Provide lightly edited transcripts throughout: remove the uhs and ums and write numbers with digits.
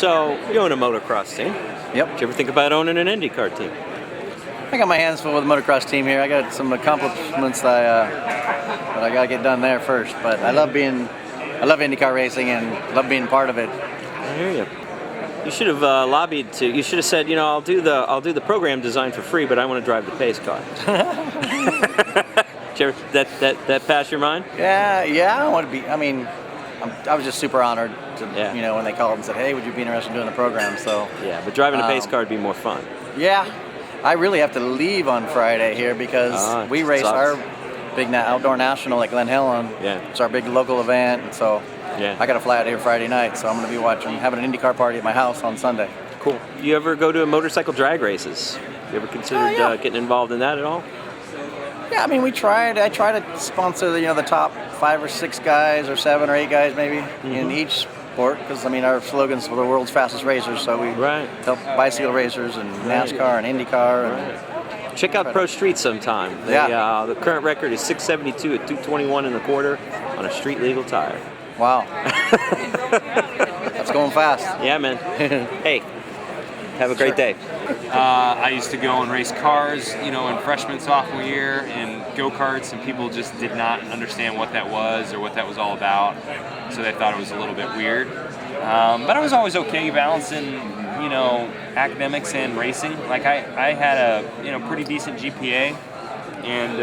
So, you own a motocross team. Yep. Did you ever think about owning an IndyCar team? I got my hands full with the motocross team here. I got some accomplishments that I got to get done there first. But I love IndyCar racing and love being part of it. I hear you. You should have lobbied to. You should have said, I'll do the program design for free, but I want to drive the pace car. Did you ever, that pass your mind? Yeah. I want to be. I mean, I was just super honored to, when they called and said, "Hey, would you be interested in doing the program?" So yeah, but driving a pace car would be more fun. Yeah, I really have to leave on Friday here because we race our big outdoor national at Glen Helen. Yeah, it's our big local event, and so I got to fly out here Friday night. So I'm going to be having an IndyCar party at my house on Sunday. Cool. You ever go to motorcycle drag races? You ever considered getting involved in that at all? Yeah, I mean, I try to sponsor the top 5 or 6 guys or 7 or 8 guys maybe in each sport, because I mean our slogan's for the world's fastest racers, so we help bicycle racers and NASCAR and IndyCar. And check out Pro Street sometime. The current record is 672 at 221 in the quarter on a street legal tire. Wow. That's going fast. Yeah, man. Hey, have a great day. I used to go and race cars, in freshman, sophomore year, and go-karts, and people just did not understand what that was or what that was all about, so they thought it was a little bit weird. But I was always okay balancing, academics and racing. Like I had a, pretty decent GPA, and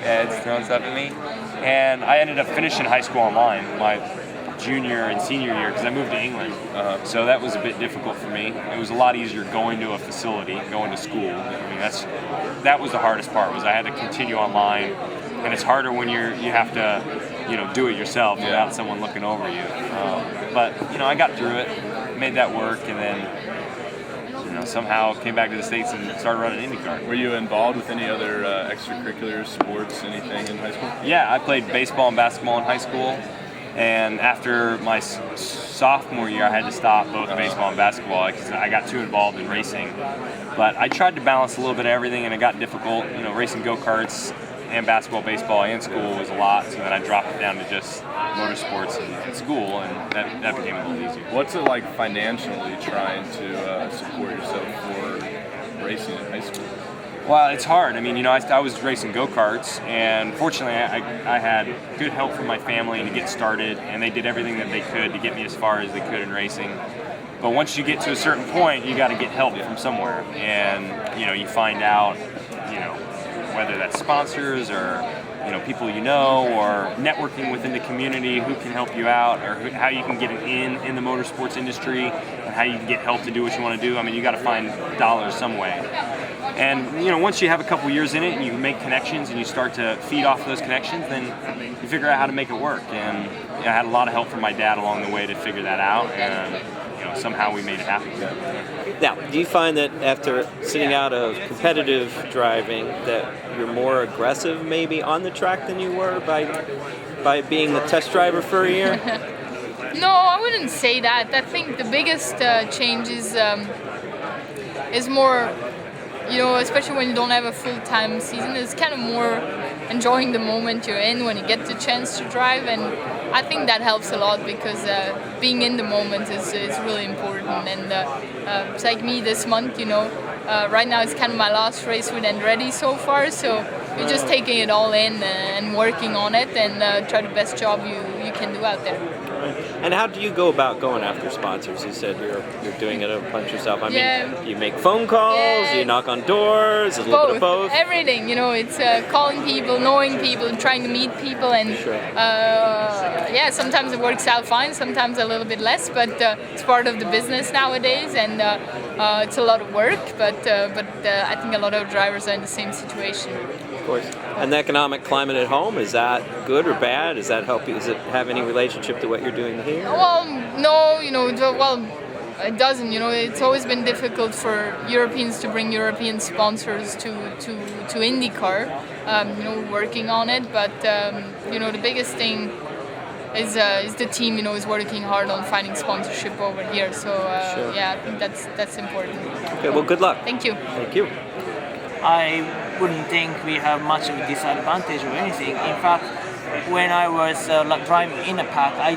Ed's throwing stuff at me, and I ended up finishing high school online my junior and senior year because I moved to England. So that was a bit difficult for me. It was a lot easier going to a facility, going to school. I mean, that was the hardest part, was I had to continue online, and it's harder when you have to, do it yourself without someone looking over you. But I got through it, made that work, and then somehow came back to the States and started running IndyCar. Were you involved with any other extracurricular sports, anything in high school? Yeah, I played baseball and basketball in high school. And after my sophomore year, I had to stop both baseball and basketball because I got too involved in racing. But I tried to balance a little bit of everything, and it got difficult. Racing go-karts and basketball, baseball, and school was a lot. So then I dropped it down to just motorsports and school, and that became a little easier. What's it like financially trying to support yourself for racing in high school? Well, it's hard. I mean, I was racing go-karts, and fortunately I had good help from my family to get started, and they did everything that they could to get me as far as they could in racing. But once you get to a certain point, you got to get help from somewhere, and you find out, whether that's sponsors or people or networking within the community who can help you out, or how you can get in the motorsports industry, and how you can get help to do what you want to do. I mean, you got to find dollars some way. And once you have a couple years in it and you make connections and you start to feed off those connections, then you figure out how to make it work. And I had a lot of help from my dad along the way to figure that out, and somehow we made it happen. Now, do you find that after sitting out of competitive driving that you're more aggressive maybe on the track than you were by being the test driver for a year? No, I wouldn't say that. I think the biggest change is more, especially when you don't have a full-time season, it's kind of more enjoying the moment you're in when you get the chance to drive, and I think that helps a lot because being in the moment is really important. And it's like me this month, right now it's kind of my last race with Andretti so far, so you're just taking it all in and working on it and try the best job you can do out there. And how do you go about going after sponsors? You said you're doing it a bunch yourself. I mean, you make phone calls, you knock on doors, a little bit of both. Everything, it's calling people, knowing people, trying to meet people, and sometimes it works out fine, sometimes a little bit less, but it's part of the business nowadays, and it's a lot of work. But I think a lot of drivers are in the same situation. Of course. And the economic climate at home, is that good or bad? Does that help you? Does it have any relationship to what you're doing here? Well, no, it doesn't. It's always been difficult for Europeans to bring European sponsors to IndyCar. Working on it, but the biggest thing is the team. Is working hard on finding sponsorship over here. So I think that's important. Okay, well, good luck. Thank you. Thank you. I wouldn't think we have much of a disadvantage or anything. In fact, when I was driving in a pack, I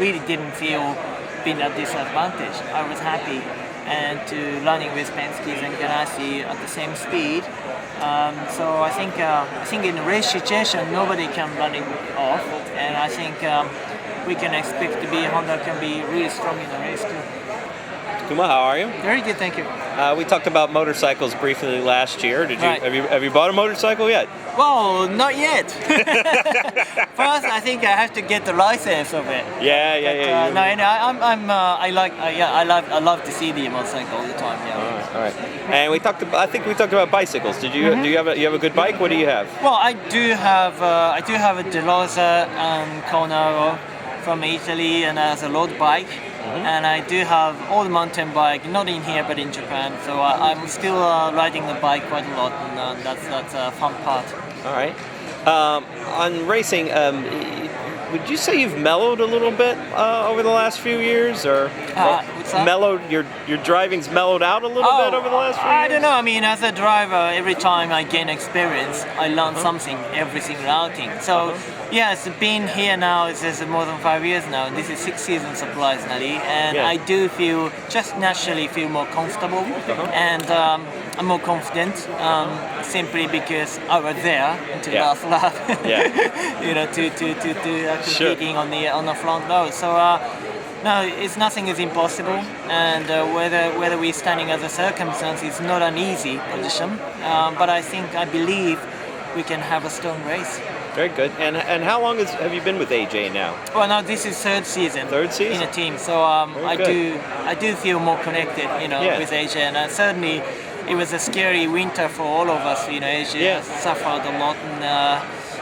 really didn't feel being at disadvantage. I was happy and to running with Penske's and Ganassi at the same speed. So I think in a race situation nobody can run it off, and I think we can expect to be Honda can be really strong in the race too. Takuma, how are you? Very good, thank you. We talked about motorcycles briefly last year. Did you Right. have you bought a motorcycle yet? Well, not yet. First, I think I have to get the license of it. Yeah. No, and I love to see the motorcycle all the time. Yeah. All right. And I think we talked about bicycles. Did you do you have a good bike? What do you have? Well, I do have a DeRosa and Cornaro from Italy, and as a road bike. And I do have old mountain bike, not in here but in Japan. So I'm still riding the bike quite a lot, and that's a fun part. All right. On racing, would you say you've mellowed a little bit over the last few years, or what's that? mellowed? Your driving's mellowed out a little bit over the last few years? I don't know. I mean, as a driver, every time I gain experience, I learn something every single outing. So, yes, being here now is more than 5 years now. This is 6 seasons surprisingly, and I do just naturally feel more comfortable, and I'm more confident, simply because I was there until last lap. To competing on the front row. So. No, nothing is impossible, and whether we're standing as a circumstance is not an easy position. But I believe we can have a strong race. Very good. And how long have you been with AJ now? Well, now this is third season. Third season in a team. So I do feel more connected, with AJ, and certainly it was a scary winter for all of us. AJ suffered a lot, and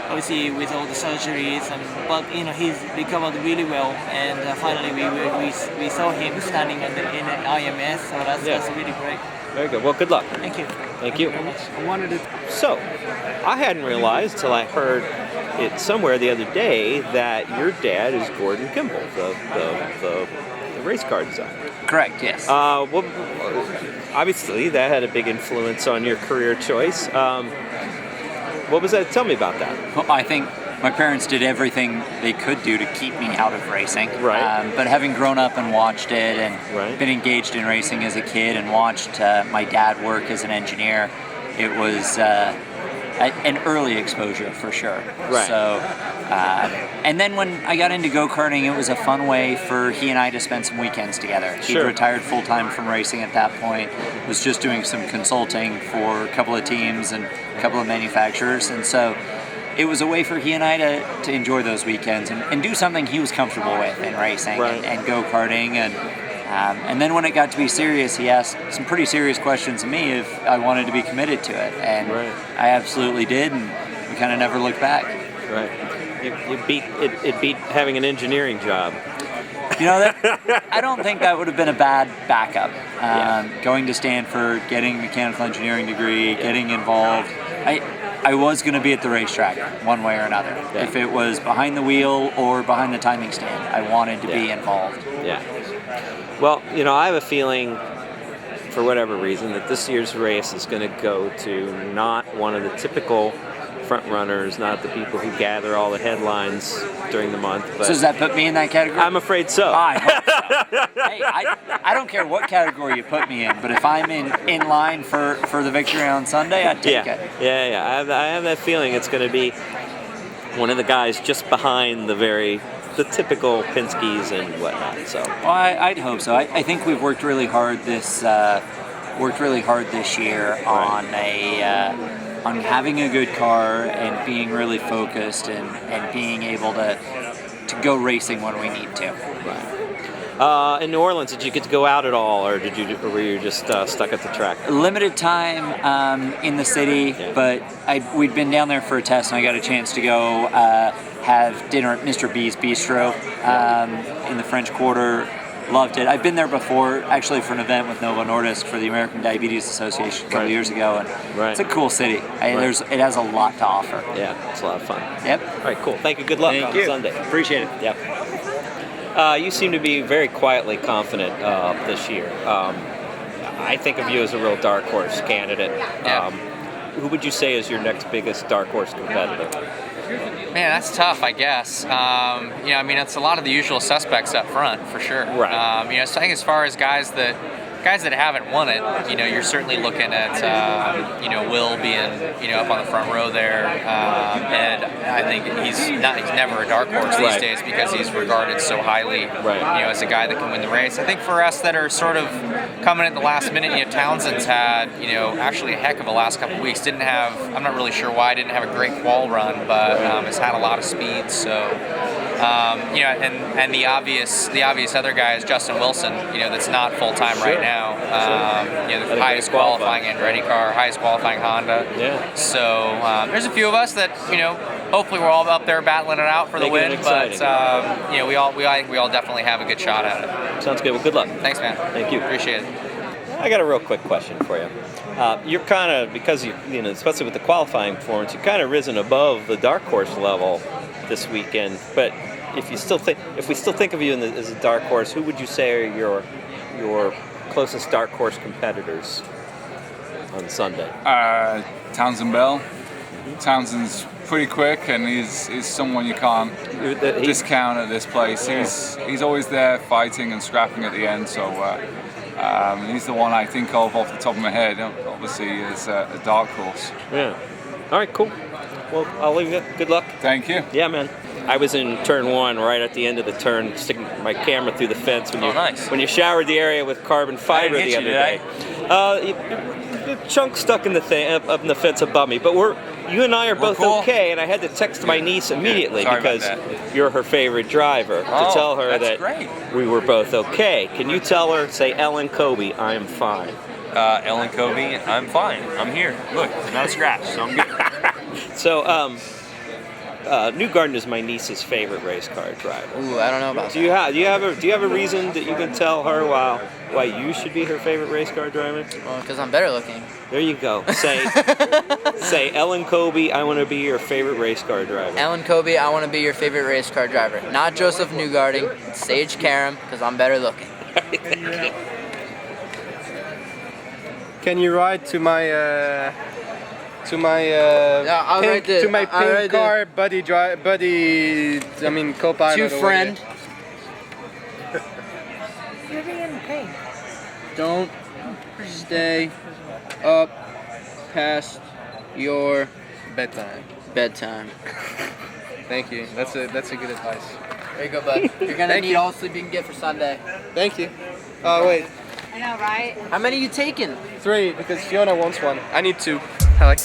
obviously with all the surgeries, but he's recovered really well, and finally we saw him standing in an IMS, so that's really great. Very good. Well, good luck. Thank you. Thank you. Very much. So, I hadn't realized till I heard it somewhere the other day that your dad is Gordon Kimball, the race car designer. Correct. Yes. Well, obviously that had a big influence on your career choice. What was that? Tell me about that. Well, I think my parents did everything they could do to keep me out of racing. Right. But having grown up and watched it and been engaged in racing as a kid and watched my dad work as an engineer, it was an early exposure for sure. Right. So, and then when I got into go-karting, it was a fun way for he and I to spend some weekends together. He'd retired full-time from racing at that point, was just doing some consulting for a couple of teams and a couple of manufacturers, and so it was a way for he and I to enjoy those weekends and do something he was comfortable with in racing and go-karting. And then when it got to be serious, he asked some pretty serious questions of me if I wanted to be committed to it, and I absolutely did, and we kind of never looked back. Right. You beat having an engineering job. I don't think that would have been a bad backup. Going to Stanford, getting a mechanical engineering degree, getting involved. I was going to be at the racetrack one way or another. Yeah. If it was behind the wheel or behind the timing stand, I wanted to be involved. Yeah. Well, I have a feeling, for whatever reason, that this year's race is going to go to not one of the typical front runners, not the people who gather all the headlines during the month. But so does that put me in that category? I'm afraid so. I hope so. Hey, I don't care what category you put me in, but if I'm in line for the victory on Sunday, I'd take it. Yeah. I have that feeling it's going to be one of the guys just behind the typical Penske's and whatnot. So. Well, I'd hope so. I think we've worked really hard this year on having a good car and being really focused and being able to go racing when we need to. Right. In New Orleans, did you get to go out at all, or were you just stuck at the track? Limited time in the city, but we'd been down there for a test, and I got a chance to go have dinner at Mr. B's Bistro in the French Quarter. Loved it. I've been there before, actually, for an event with Novo Nordisk for the American Diabetes Association a couple years ago, and it's a cool city. It has a lot to offer. Yeah, it's a lot of fun. Yep. All right, cool. Thank you. Good luck on Sunday. Appreciate it. Yep. You seem to be very quietly confident this year. I think of you as a real dark horse candidate. Yeah. Who would you say is your next biggest dark horse competitor? Man, that's tough, I guess. I mean, it's a lot of the usual suspects up front, for sure. Right. So I think as far as guys that haven't won it, you're certainly looking at, Will being, up on the front row there. Ed, I think he's never a dark horse these days because he's regarded so highly, as a guy that can win the race. I think for us that are sort of coming at the last minute, Townsend's had, actually a heck of a last couple of weeks. I'm not really sure why, didn't have a great qual run, but has had a lot of speed. So, and the obvious other guy is Justin Wilson, that's not full time right now. The highest qualifying Andretti car, highest qualifying Honda. Yeah. So there's a few of us that hopefully we're all up there battling it out for the win. But I think we all definitely have a good shot at it. Sounds good. Well, good luck. Thanks, man. Thank you. Appreciate it. I got a real quick question for you. You're kind of, because especially with the qualifying performance, you've kind of risen above the dark horse level this weekend. But if we still think of you as a dark horse, who would you say are your closest dark horse competitors on Sunday? Townsend Bell. Townsend's pretty quick, and he's someone you can't discount at this place. He's always there fighting and scrapping at the end. So he's the one I think of off the top of my head. Obviously, is a dark horse. Yeah. All right. Cool. Well, I'll leave you. Good luck. Thank you. Yeah, man. I was in turn 1, right at the end of the turn, sticking my camera through the fence when you showered the area with carbon fiber the other day. A chunk stuck in the up in the fence above me, but you and I are both cool. okay, and I had to text my niece immediately because you're her favorite driver to tell her that we were both okay. Can you tell her, say Ellen Kobe, I am fine? Ellen Kobe, I'm fine. I'm here. Look, not a scratch, so I'm good. So, Newgarden is my niece's favorite race car driver. Ooh, I don't know about that. Do you have a reason that you can tell her why you should be her favorite race car driver? Well, because I'm better looking. There you go. Say Ellen Kobe, I want to be your favorite race car driver. Ellen Kobe, I want to be your favorite race car driver. Not Josef Newgarden, Sage Karem, because I'm better looking. Can you ride to my pink car co-pilot? To friend. Don't stay up past your bedtime. Thank you. That's a good advice. There you go, bud. You're gonna need all the sleep you can get for Sunday. Thank you. Oh wait. I know, right? How many you taking? 3, because Fiona wants one. I need 2. I like